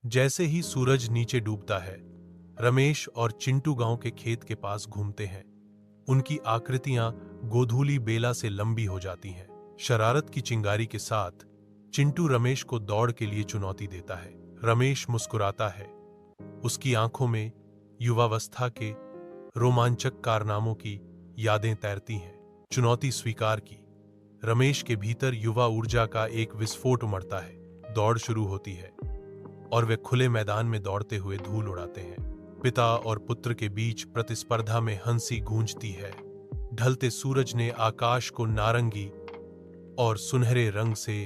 जैसे ही सूरज नीचे डूबता है, रमेश और चिंटू गांव के खेत के पास घूमते हैं। उनकी आकृतियां गोधूली बेला से लंबी हो जाती हैं। शरारत की चिंगारी के साथ चिंटू रमेश को दौड़ के लिए चुनौती देता है। रमेश मुस्कुराता है। उसकी आंखों में युवावस्था के रोमांचक कारनामों की यादें तैरती हैं। चुनौती स्वीकार की। रमेश के भीतर युवा ऊर्जा का एक विस्फोट उमड़ता है। दौड़ शुरू होती है और वे खुले मैदान में दौड़ते हुए धूल उड़ाते हैं। पिता और पुत्र के बीच प्रतिस्पर्धा में हंसी गूंजती है। ढलते सूरज ने आकाश को नारंगी और सुनहरे रंग से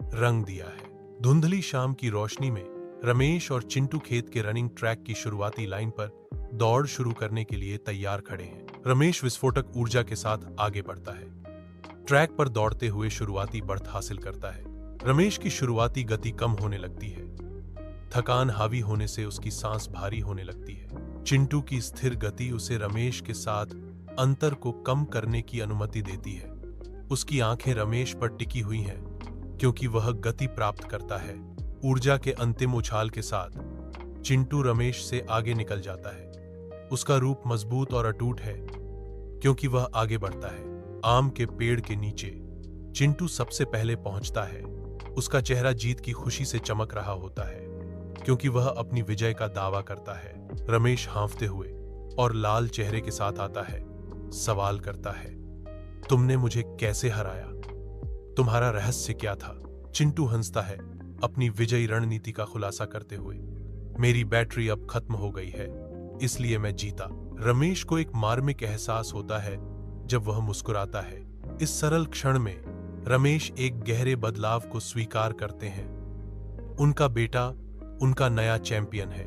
रंग दिया है। धुंधली शाम की रोशनी में रमेश और चिंटू खेत के रनिंग ट्रैक की शुरुआती लाइन पर दौड़ शुरू करने के लिए तैयार खड़े हैं। रमेश विस्फोटक ऊर्जा के साथ आगे बढ़ता है। ट्रैक पर दौड़ते हुए शुरुआती बढ़त हासिल करता है। रमेश की शुरुआती गति कम होने लगती है। थकान हावी होने से उसकी सांस भारी होने लगती है। चिंटू की स्थिर गति उसे रमेश के साथ अंतर को कम करने की अनुमति देती है। उसकी आंखें रमेश पर टिकी हुई हैं क्योंकि वह गति प्राप्त करता है। ऊर्जा के अंतिम उछाल के साथ चिंटू रमेश से आगे निकल जाता है। उसका रूप मजबूत और अटूट है क्योंकि वह आगे बढ़ता है। आम के पेड़ के नीचे चिंटू सबसे पहले पहुंचता है। उसका चेहरा जीत की खुशी से चमक रहा होता है क्योंकि वह अपनी विजय का दावा करता है। रमेश हांफते हुए और लाल चेहरे के साथ आता है। सवाल करता है, तुमने मुझे कैसे हराया? तुम्हारा रहस्य क्या था? चिंटू हंसता है, अपनी विजयी रणनीति का खुलासा करते हुए। मेरी बैटरी अब खत्म हो गई है, इसलिए मैं जीता। रमेश को एक मार्मिक एहसास होता है जब वह मुस्कुराता है। इस सरल क्षण में रमेश एक गहरे बदलाव को स्वीकार करते हैं। उनका बेटा उनका नया चैंपियन है।